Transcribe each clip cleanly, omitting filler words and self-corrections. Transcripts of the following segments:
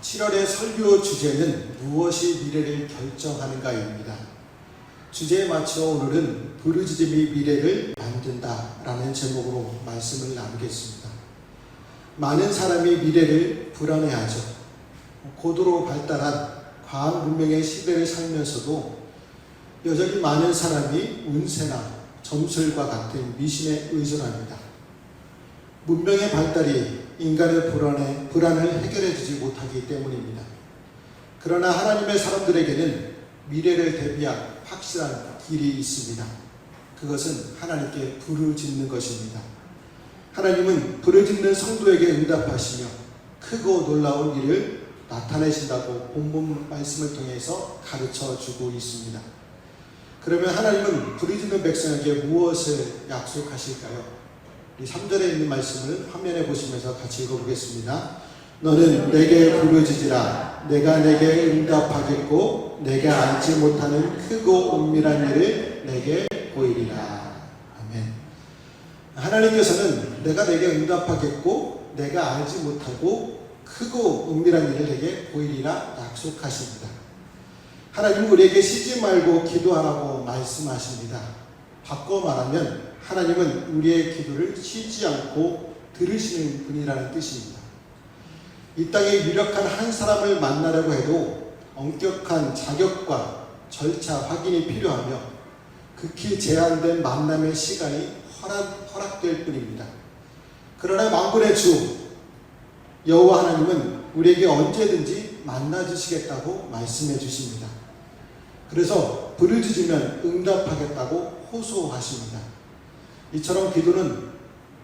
7월의 설교 주제는 무엇이 미래를 결정하는가입니다. 주제에 맞춰 오늘은 부르짖음이 미래를 만든다 라는 제목으로 말씀을 나누겠습니다. 많은 사람이 미래를 불안해하죠. 고도로 발달한 과학 문명의 시대를 살면서도 여전히 많은 사람이 운세나 점술과 같은 미신에 의존합니다. 문명의 발달이 인간의 불안을 해결해 주지 못하기 때문입니다. 그러나 하나님의 사람들에게는 미래를 대비한 확실한 길이 있습니다. 그것은 하나님께 부르짖는 것입니다. 하나님은 부르짖는 성도에게 응답하시며 크고 놀라운 일을 나타내신다고 본문 말씀을 통해서 가르쳐 주고 있습니다. 그러면 하나님은 부르짖는 백성에게 무엇을 약속하실까요? 이 3절에 있는 말씀을 화면에 보시면서 같이 읽어보겠습니다. 너는 내게 부르짖으라. 내가 내게 응답하겠고 내가 알지 못하는 크고 은밀한 일을 내게 보이리라. 아멘. 하나님께서는 내가 내게 응답하겠고 내가 알지 못하고 크고 은밀한 일을 내게 보이리라 약속하십니다. 하나님은 우리에게 쉬지 말고 기도하라고 말씀하십니다. 바꿔 말하면 하나님은 우리의 기도를 쉬지 않고 들으시는 분이라는 뜻입니다. 이 땅에 유력한 한 사람을 만나려고 해도 엄격한 자격과 절차 확인이 필요하며 극히 제한된 만남의 시간이 허락될 뿐입니다. 그러나 만군의 주 여호와 하나님은 우리에게 언제든지 만나주시겠다고 말씀해 주십니다. 그래서 부르짖으면 응답하겠다고 호소하십니다. 이처럼 기도는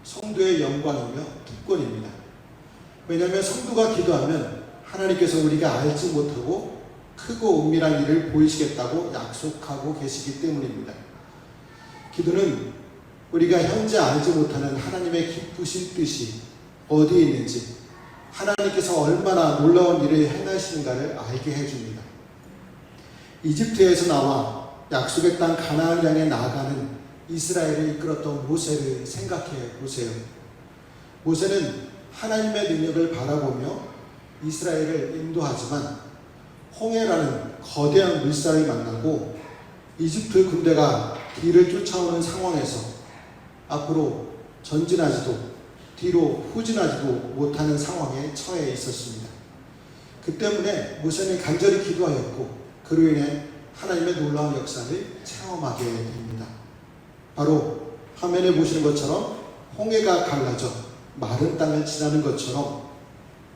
성도의 영광이며 특권입니다. 왜냐하면 성도가 기도하면 하나님께서 우리가 알지 못하고 크고 은밀한 일을 보이시겠다고 약속하고 계시기 때문입니다. 기도는 우리가 현재 알지 못하는 하나님의 깊으신 뜻이 어디에 있는지, 하나님께서 얼마나 놀라운 일을 행하시는가를 알게 해줍니다. 이집트에서 나와 약속의 땅 가나안 향해 나아가는 이스라엘을 이끌었던 모세를 생각해 보세요. 모세는 하나님의 능력을 바라보며 이스라엘을 인도하지만 홍해라는 거대한 물살을 만나고 이집트 군대가 뒤를 쫓아오는 상황에서 앞으로 전진하지도 뒤로 후진하지도 못하는 상황에 처해 있었습니다. 그 때문에 모세는 간절히 기도하였고 그로 인해 하나님의 놀라운 역사를 체험하게 됩니다. 바로 화면에 보시는 것처럼 홍해가 갈라져 마른 땅을 지나는 것처럼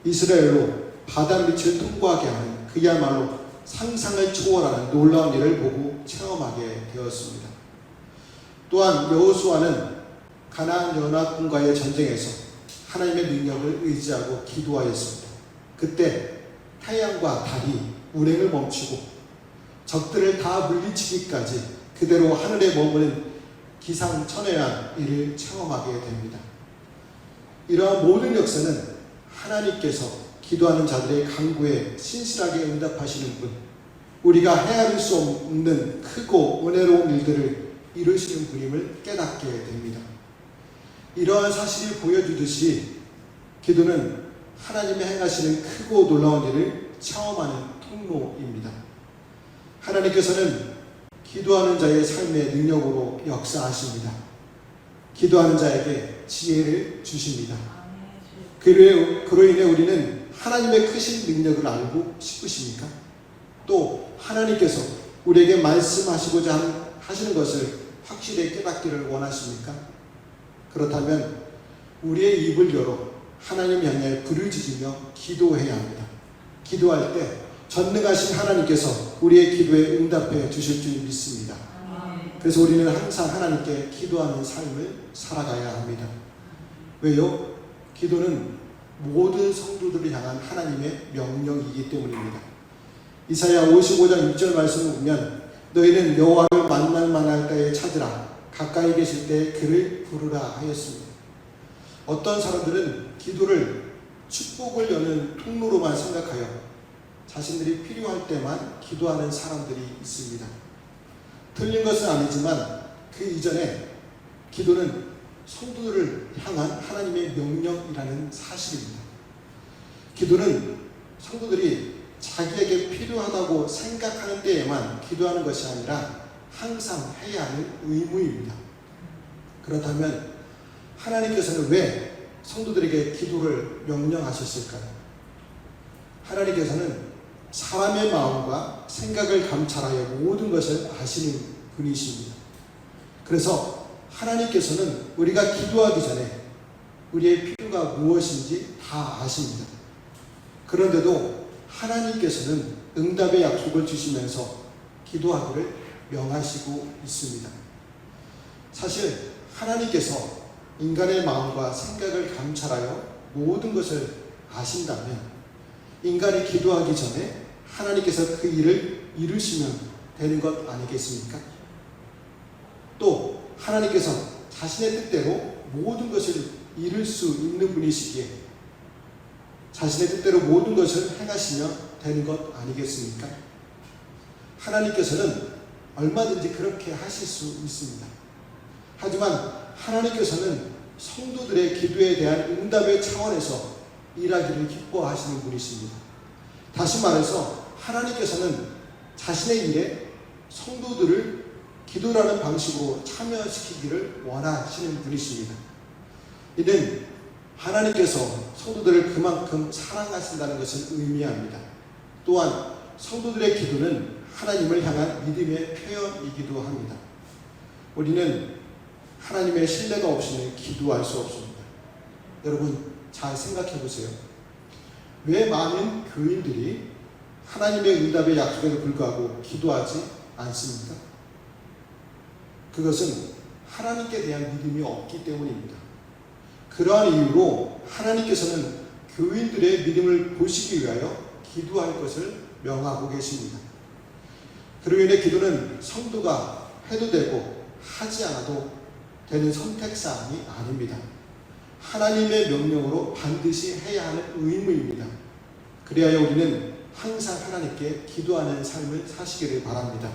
이스라엘로 바다 밑을 통과하게 하는 그야말로 상상을 초월하는 놀라운 일을 보고 체험하게 되었습니다. 또한 여호수아는 가나안 연합군과의 전쟁에서 하나님의 능력을 의지하고 기도하였습니다. 그때 태양과 달이 운행을 멈추고 적들을 다 물리치기까지 그대로 하늘에 머무는 기상천외한 일을 체험하게 됩니다. 이러한 모든 역사는 하나님께서 기도하는 자들의 간구에 신실하게 응답하시는 분, 우리가 헤아릴 수 없는 크고 은혜로운 일들을 이루시는 분임을 깨닫게 됩니다. 이러한 사실이 보여주듯이 기도는 하나님의 행하시는 크고 놀라운 일을 체험하는 통로입니다. 하나님께서는 기도하는 자의 삶의 능력으로 역사하십니다. 기도하는 자에게 지혜를 주십니다. 그로 인해 우리는 하나님의 크신 능력을 알고 싶으십니까? 또 하나님께서 우리에게 말씀하시고자 하시는 것을 확실히 깨닫기를 원하십니까? 그렇다면 우리의 입을 열어 하나님 향해 부르짖으며 기도해야 합니다. 기도할 때 전능하신 하나님께서 우리의 기도에 응답해 주실 줄 믿습니다. 그래서 우리는 항상 하나님께 기도하는 삶을 살아가야 합니다. 왜요? 기도는 모든 성도들을 향한 하나님의 명령이기 때문입니다. 이사야 55장 6절 말씀을 보면 너희는 여호와를 만날 만할 때에 찾으라. 가까이 계실 때 그를 부르라 하였습니다. 어떤 사람들은 기도를 축복을 여는 통로로만 생각하여 자신들이 필요할 때만 기도하는 사람들이 있습니다. 틀린 것은 아니지만 그 이전에 기도는 성도들을 향한 하나님의 명령이라는 사실입니다. 기도는 성도들이 자기에게 필요하다고 생각하는 때에만 기도하는 것이 아니라 항상 해야 하는 의무입니다. 그렇다면 하나님께서는 왜 성도들에게 기도를 명령하셨을까요? 하나님께서는 사람의 마음과 생각을 감찰하여 모든 것을 아시는 분이십니다. 그래서 하나님께서는 우리가 기도하기 전에 우리의 필요가 무엇인지 다 아십니다. 그런데도 하나님께서는 응답의 약속을 주시면서 기도하기를 명하시고 있습니다. 사실 하나님께서 인간의 마음과 생각을 감찰하여 모든 것을 아신다면 인간이 기도하기 전에 하나님께서 그 일을 이루시면 되는 것 아니겠습니까? 또 하나님께서 자신의 뜻대로 모든 것을 이룰 수 있는 분이시기에 자신의 뜻대로 모든 것을 행하시면 되는 것 아니겠습니까? 하나님께서는 얼마든지 그렇게 하실 수 있습니다. 하지만 하나님께서는 성도들의 기도에 대한 응답의 차원에서 일하기를 기뻐하시는 분이십니다. 다시 말해서 하나님께서는 자신의 일에 성도들을 기도라는 방식으로 참여시키기를 원하시는 분이십니다. 이는 하나님께서 성도들을 그만큼 사랑하신다는 것을 의미합니다. 또한 성도들의 기도는 하나님을 향한 믿음의 표현이기도 합니다. 우리는 하나님의 신뢰가 없이는 기도할 수 없습니다. 여러분 잘 생각해 보세요. 왜 많은 교인들이 하나님의 응답의 약속에도 불구하고 기도하지 않습니까? 그것은 하나님께 대한 믿음이 없기 때문입니다. 그러한 이유로 하나님께서는 교인들의 믿음을 보시기 위하여 기도할 것을 명하고 계십니다. 그로 인해 기도는 성도가 해도 되고 하지 않아도 되는 선택사항이 아닙니다. 하나님의 명령으로 반드시 해야 하는 의무입니다. 그리하여 우리는 항상 하나님께 기도하는 삶을 사시기를 바랍니다.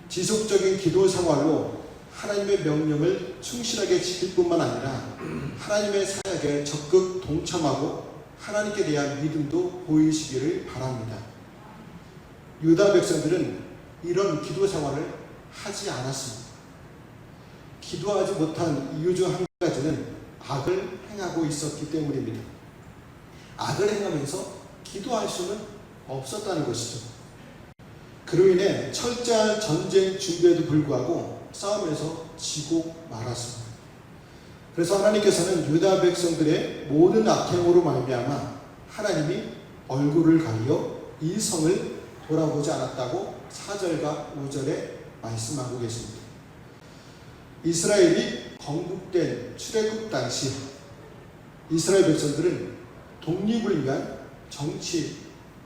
지속적인 기도 생활로 하나님의 명령을 충실하게 지킬 뿐만 아니라 하나님의 사역에 적극 동참하고 하나님께 대한 믿음도 보이시기를 바랍니다. 유다 백성들은 이런 기도 생활을 하지 않았습니다. 기도하지 못한 이유 중 한 가지는 악을 행하고 있었기 때문입니다. 악을 행하면서 기도할 수는 없었다는 것이죠. 그로 인해 철저한 전쟁 준비에도 불구하고 싸움에서 지고 말았습니다. 그래서 하나님께서는 유다 백성들의 모든 악행으로 말미암아 하나님이 얼굴을 가리어 이 성을 돌아보지 않았다고 4절과 5절에 말씀하고 계십니다. 이스라엘이 건국된 출애굽 당시 이스라엘 백성들은 독립을 위한 정치,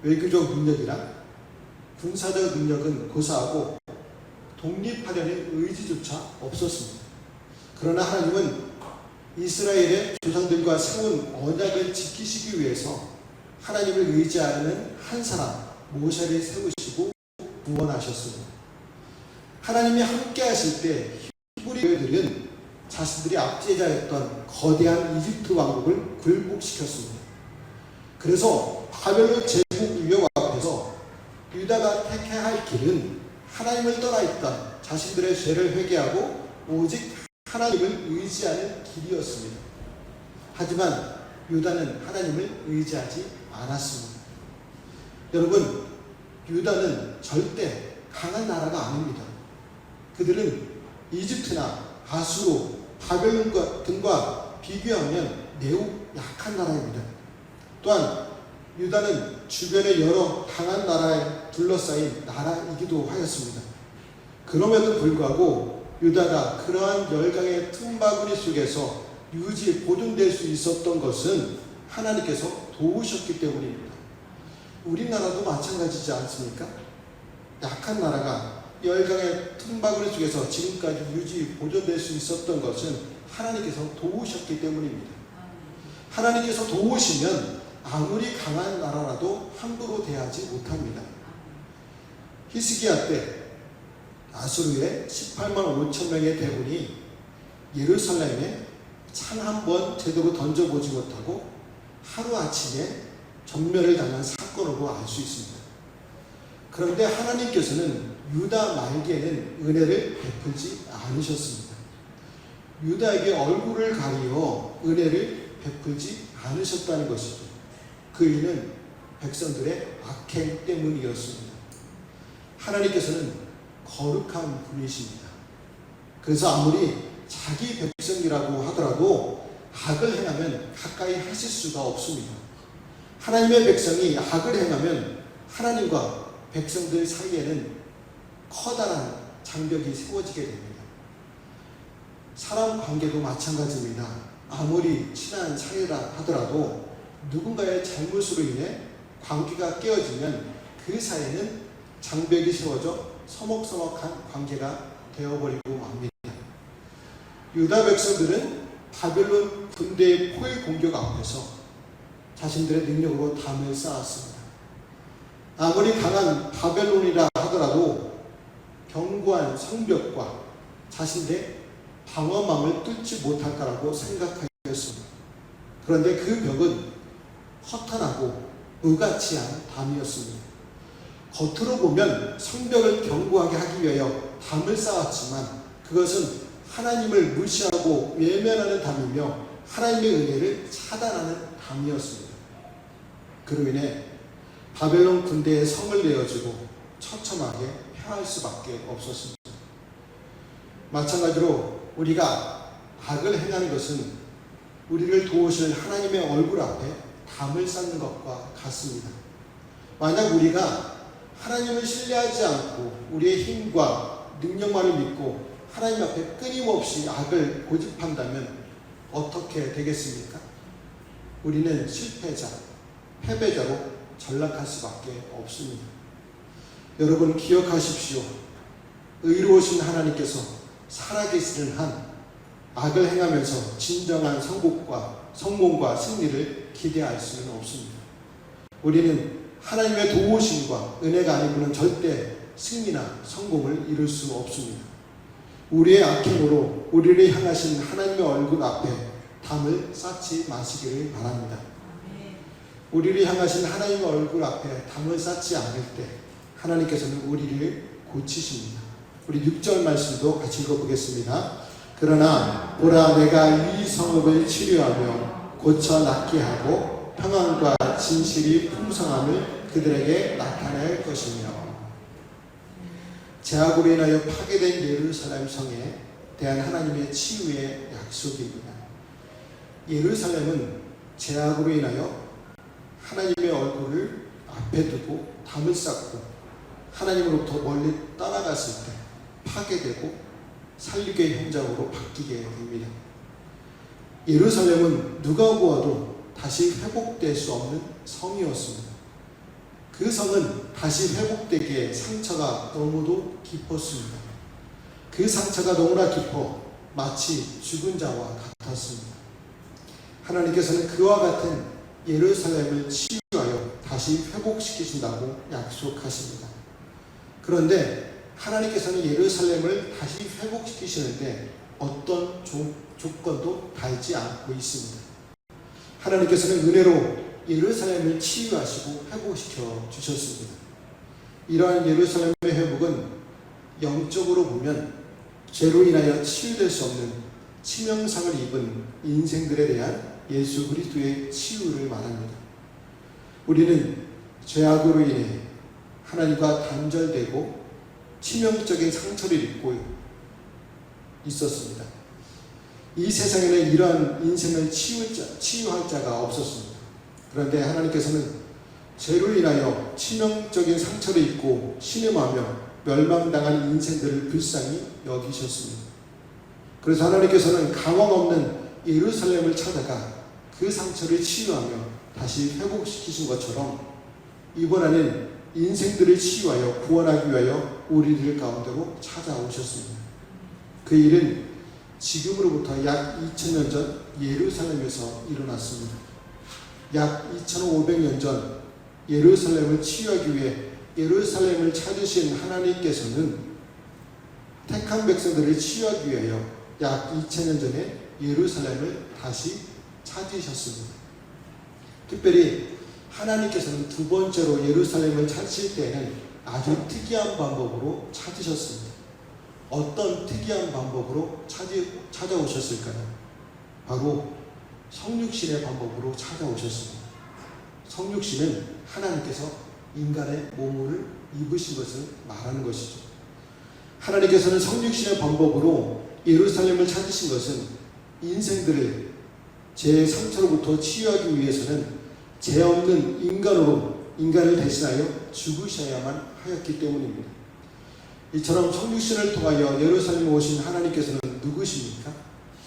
외교적 능력이나 군사적 능력은 고사하고 독립하려는 의지조차 없었습니다. 그러나 하나님은 이스라엘의 조상들과 세운 언약을 지키시기 위해서 하나님을 의지하는 한 사람 모세를 세우시고 구원하셨습니다. 하나님이 함께 하실 때 히브리 교회들은 자신들이 압제자였던 거대한 이집트 왕국을 굴복시켰습니다. 그래서 바벨론 제국 위협 앞에서 유다가 택해야 할 길은 하나님을 떠나 있던 자신들의 죄를 회개하고 오직 하나님을 의지하는 길이었습니다. 하지만 유다는 하나님을 의지하지 않았습니다. 여러분, 유다는 절대 강한 나라가 아닙니다. 그들은 이집트나 아수르, 바벨론 등과 비교하면 매우 약한 나라입니다. 또한 유다는 주변의 여러 강한 나라에 둘러싸인 나라이기도 하였습니다. 그럼에도 불구하고 유다가 그러한 열강의 틈바구니 속에서 보존될 수 있었던 것은 하나님께서 도우셨기 때문입니다. 우리나라도 마찬가지지 않습니까? 약한 나라가 열강의 틈바구니 속에서 지금까지 보존될 수 있었던 것은 하나님께서 도우셨기 때문입니다. 하나님께서 도우시면 아무리 강한 나라라도 함부로 대하지 못합니다. 히스기야 때 아수르의 18만 5천 명의 대군이 예루살렘에 창 한 번 제대로 던져보지 못하고 하루아침에 전멸을 당한 사건으로 알 수 있습니다. 그런데 하나님께서는 유다 말기에는 은혜를 베풀지 않으셨습니다. 유다에게 얼굴을 가리어 은혜를 베풀지 않으셨다는 것이죠. 그 이유는 백성들의 악행 때문이었습니다. 하나님께서는 거룩한 분이십니다. 그래서 아무리 자기 백성이라고 하더라도 악을 행하면 가까이 하실 수가 없습니다. 하나님의 백성이 악을 행하면 하나님과 백성들 사이에는 커다란 장벽이 세워지게 됩니다. 사람 관계도 마찬가지입니다. 아무리 친한 사이라 하더라도 누군가의 잘못으로 인해 관계가 깨어지면 그 사이에는 장벽이 세워져 서먹서먹한 관계가 되어버리고 맙니다. 유다 백성들은 바벨론 군대의 포위 공격 앞에서 자신들의 능력으로 담을 쌓았습니다. 아무리 강한 바벨론이라 하더라도 견고한 성벽과 자신들의 방어망을 뚫지 못할 거라고 생각하였습니다. 그런데 그 벽은 허탄하고 의가치한 담이었습니다. 겉으로 보면 성벽을 견고하게 하기 위하여 담을 쌓았지만 그것은 하나님을 무시하고 외면하는 담이며 하나님의 은혜를 차단하는 담이었습니다. 그로 인해 바벨론 군대에 성을 내어주고 처참하게 패할 수밖에 없었습니다. 마찬가지로 우리가 악을 행하는 것은 우리를 도우실 하나님의 얼굴 앞에 담을 쌓는 것과 같습니다. 만약 우리가 하나님을 신뢰하지 않고 우리의 힘과 능력만을 믿고 하나님 앞에 끊임없이 악을 고집한다면 어떻게 되겠습니까? 우리는 실패자, 패배자로 전락할 수밖에 없습니다. 여러분 기억하십시오. 의로우신 하나님께서 살아계시는 한 악을 행하면서 진정한 성공과 승리를 기대할 수는 없습니다. 우리는 하나님의 도우심과 은혜가 아니고는 절대 승리나 성공을 이룰 수 없습니다. 우리의 악행으로 우리를 향하신 하나님의 얼굴 앞에 담을 쌓지 마시기를 바랍니다. 우리를 향하신 하나님의 얼굴 앞에 담을 쌓지 않을 때 하나님께서는 우리를 고치십니다. 우리 6절 말씀도 같이 읽어보겠습니다. 그러나 보라 내가 이 성읍을 치료하며 고쳐 낫게 하고 평안과 진실이 풍성함을 그들에게 나타낼 것이며 제약으로 인하여 파괴된 예루살렘 성에 대한 하나님의 치유의 약속입니다. 예루살렘은 제약으로 인하여 하나님의 얼굴을 앞에 두고 담을 쌓고 하나님으로부터 멀리 떠나갔을 때 파괴되고 살리개의 현장으로 바뀌게 됩니다. 예루살렘은 누가 보아도 다시 회복될 수 없는 성이었습니다. 그 성은 다시 회복되기에 상처가 너무도 깊었습니다. 그 상처가 너무나 깊어 마치 죽은 자와 같았습니다. 하나님께서는 그와 같은 예루살렘을 치유하여 다시 회복시키신다고 약속하십니다. 그런데 하나님께서는 예루살렘을 다시 회복시키시는데 어떤 조건도 달지 않고 있습니다. 하나님께서는 은혜로 예루살렘을 치유하시고 회복시켜 주셨습니다. 이러한 예루살렘의 회복은 영적으로 보면 죄로 인하여 치유될 수 없는 치명상을 입은 인생들에 대한 예수 그리스도의 치유를 말합니다. 우리는 죄악으로 인해 하나님과 단절되고 치명적인 상처를 입고 있었습니다. 이 세상에는 이러한 인생을 치유할 자가 없었습니다. 그런데 하나님께서는 죄로 인하여 치명적인 상처를 입고 신음하며 멸망당한 인생들을 불쌍히 여기셨습니다. 그래서 하나님께서는 가망 없는 예루살렘을 찾아가 그 상처를 치유하며 다시 회복시키신 것처럼 이번에는 인생들을 치유하여 구원하기 위하여 우리들 가운데로 찾아오셨습니다. 그 일은 지금으로부터 약 2000년 전 예루살렘에서 일어났습니다. 약 2500년 전 예루살렘을 치유하기 위해 예루살렘을 찾으신 하나님께서는 택한 백성들을 치유하기 위하여 약 2000년 전에 예루살렘을 다시 찾으셨습니다. 특별히 하나님께서는 두 번째로 예루살렘을 찾으실 때에는 아주 특이한 방법으로 찾으셨습니다. 어떤 특이한 방법으로 찾아오셨을까요? 바로 성육신의 방법으로 찾아오셨습니다. 성육신은 하나님께서 인간의 몸을 입으신 것을 말하는 것이죠. 하나님께서는 성육신의 방법으로 예루살렘을 찾으신 것은 인생들을 제 상처로부터 치유하기 위해서는 죄 없는 인간으로 인간을 대신하여 죽으셔야만 하였기 때문입니다. 이처럼 성육신을 통하여 예루살렘에 오신 하나님께서는 누구십니까?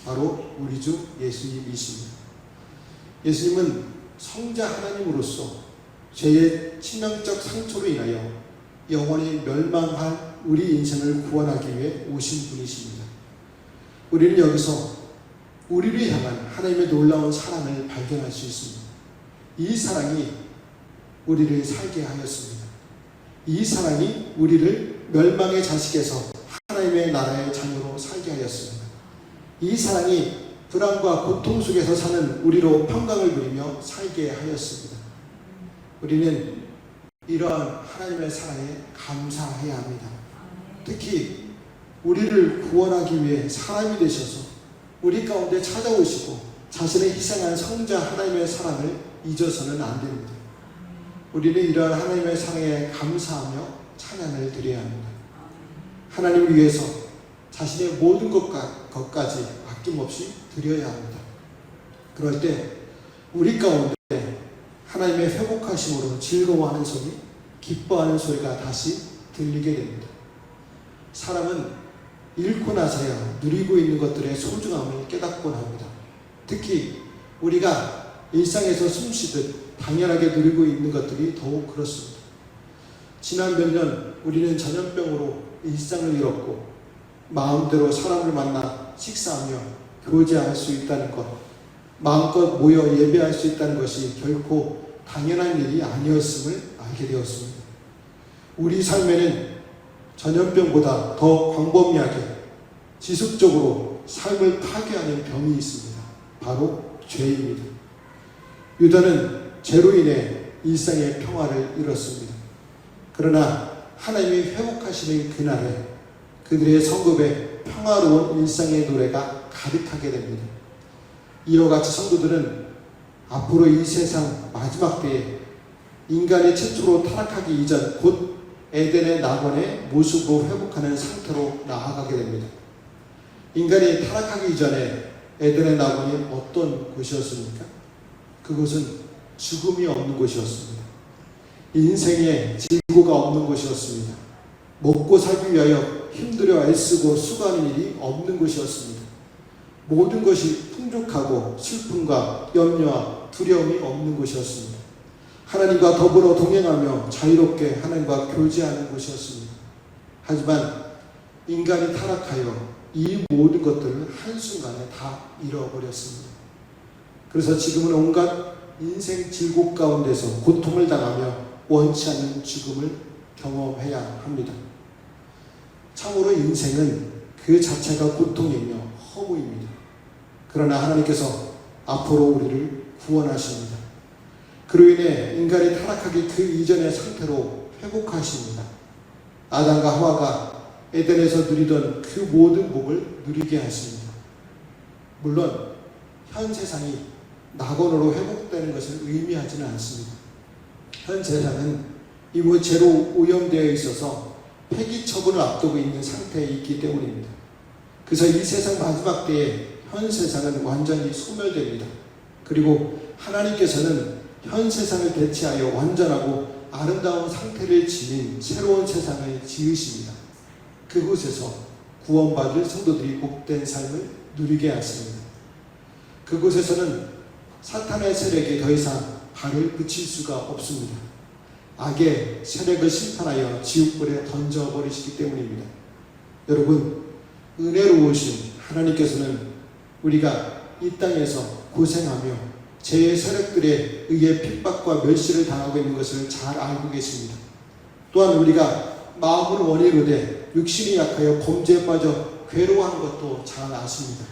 바로 우리 주 예수님이십니다. 예수님은 성자 하나님으로서 죄의 치명적 상처로 인하여 영원히 멸망한 우리 인생을 구원하기 위해 오신 분이십니다. 우리는 여기서 우리를 향한 하나님의 놀라운 사랑을 발견할 수 있습니다. 이 사랑이 우리를 살게 하였습니다. 이 사랑이 우리를 멸망의 자식에서 하나님의 나라의 자녀로 살게 하였습니다. 이 사랑이 불안과 고통 속에서 사는 우리로 평강을 누리며 살게 하였습니다. 우리는 이러한 하나님의 사랑에 감사해야 합니다. 특히 우리를 구원하기 위해 사람이 되셔서 우리 가운데 찾아오시고 자신의 희생한 성자 하나님의 사랑을 잊어서는 안 됩니다. 우리는 이러한 하나님의 사랑에 감사하며 찬양을 드려야 합니다. 하나님을 위해서 자신의 모든 것까지 아낌없이 드려야 합니다. 그럴 때 우리 가운데 하나님의 회복하심으로 즐거워하는 소리, 기뻐하는 소리가 다시 들리게 됩니다. 사람은 잃고 나서야 누리고 있는 것들의 소중함을 깨닫곤 합니다. 특히 우리가 일상에서 숨쉬듯 당연하게 누리고 있는 것들이 더욱 그렇습니다. 지난 몇 년 우리는 전염병으로 일상을 잃었고 마음대로 사람을 만나 식사하며 교제할 수 있다는 것, 마음껏 모여 예배할 수 있다는 것이 결코 당연한 일이 아니었음을 알게 되었습니다. 우리 삶에는 전염병보다 더 광범위하게 지속적으로 삶을 파괴하는 병이 있습니다. 바로 죄입니다. 유다는 죄로 인해 일상의 평화를 잃었습니다. 그러나 하나님이 회복하시는 그날에 그들의 성급에 평화로운 일상의 노래가 가득하게 됩니다. 이와 같이 성도들은 앞으로 이 세상 마지막 때에 인간이 최초로 타락하기 이전 곧 에덴의 낙원의 모습으로 회복하는 상태로 나아가게 됩니다. 인간이 타락하기 이전에 에덴의 낙원이 어떤 곳이었습니까? 그곳은 죽음이 없는 곳이었습니다. 인생에 지구가 없는 곳이었습니다. 먹고 살기 위하여 힘들어 애쓰고 수고하는 일이 없는 곳이었습니다. 모든 것이 풍족하고 슬픔과 염려와 두려움이 없는 곳이었습니다. 하나님과 더불어 동행하며 자유롭게 하나님과 교제하는 곳이었습니다. 하지만 인간이 타락하여 이 모든 것들을 한순간에 다 잃어버렸습니다. 그래서 지금은 온갖 인생 질곡 가운데서 고통을 당하며 원치 않는 죽음을 경험해야 합니다. 참으로 인생은 그 자체가 고통이며 허무입니다. 그러나 하나님께서 앞으로 우리를 구원하십니다. 그로 인해 인간이 타락하기 그 이전의 상태로 회복하십니다. 아담과 하와가 에덴에서 누리던 그 모든 복을 누리게 하십니다. 물론 현 세상이 낙원으로 회복되는 것을 의미하지는 않습니다. 현 세상은 이미 죄로 오염되어 있어서 폐기 처분을 앞두고 있는 상태에 있기 때문입니다. 그래서 이 세상 마지막 때에 현 세상은 완전히 소멸됩니다. 그리고 하나님께서는 현 세상을 대체하여 완전하고 아름다운 상태를 지닌 새로운 세상을 지으십니다. 그곳에서 구원받을 성도들이 복된 삶을 누리게 하십니다. 그곳에서는 사탄의 세력이 더 이상 발을 붙일 수가 없습니다. 악의 세력을 심판하여 지옥불에 던져버리시기 때문입니다. 여러분, 은혜로우신 하나님께서는 우리가 이 땅에서 고생하며 죄의 세력들에 의해 핍박과 멸시를 당하고 있는 것을 잘 알고 계십니다. 또한 우리가 마음은 원이로되 육신이 약하여 범죄에 빠져 괴로워하는 것도 잘 아십니다.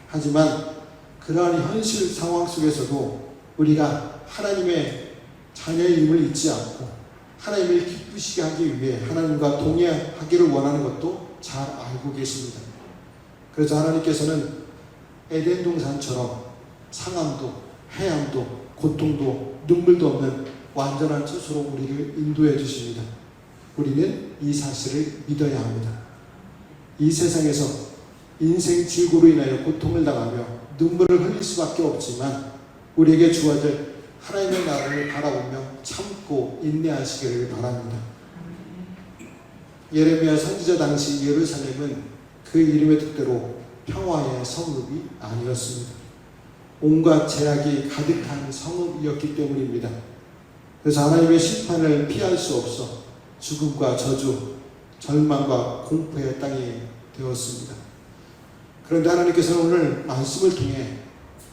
하지만 그러한 현실 상황 속에서도 우리가 하나님의 자녀임을 잊지 않고 하나님을 기쁘시게 하기 위해 하나님과 동행하기를 원하는 것도 잘 알고 계십니다. 그래서 하나님께서는 에덴 동산처럼 상함도 해함도 고통도 눈물도 없는 완전한 뜻으로 우리를 인도해 주십니다. 우리는 이 사실을 믿어야 합니다. 이 세상에서 인생 질고로 인하여 고통을 당하며 눈물을 흘릴 수밖에 없지만 우리에게 주어질 하나님의 나라를 바라보며 참고 인내하시기를 바랍니다. 예레미야 선지자 당시 예루살렘은 그 이름의 뜻대로 평화의 성읍이 아니었습니다. 온갖 제약이 가득한 성읍이었기 때문입니다. 그래서 하나님의 심판을 피할 수 없어 죽음과 저주, 절망과 공포의 땅이 되었습니다. 그런데 하나님께서는 오늘 말씀을 통해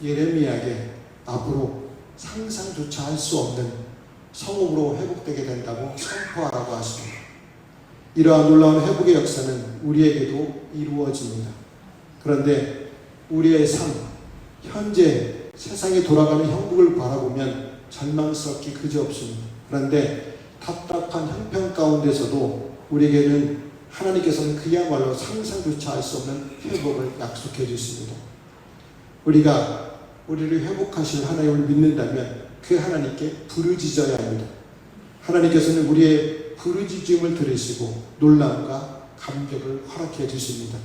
예레미야에게 앞으로 상상조차 할 수 없는 성읍으로 회복되게 된다고 선포하라고 하십니다. 이러한 놀라운 회복의 역사는 우리에게도 이루어집니다. 그런데 우리의 삶, 현재 세상에 돌아가는 형국을 바라보면 절망스럽기 그지없습니다. 그런데 답답한 형편 가운데서도 우리에게는 하나님께서는 그야말로 상상조차 할 수 없는 회복을 약속해 주십니다. 우리가 우리를 회복하실 하나님을 믿는다면 그 하나님께 부르짖어야 합니다. 하나님께서는 우리의 부르짖음을 들으시고 놀람과 감격을 허락해 주십니다.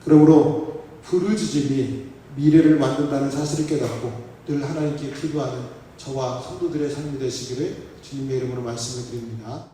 그러므로 부르짖음이 미래를 만든다는 사실을 깨닫고 늘 하나님께 기도하는 저와 성도들의 삶이 되시기를 주님의 이름으로 말씀을 드립니다.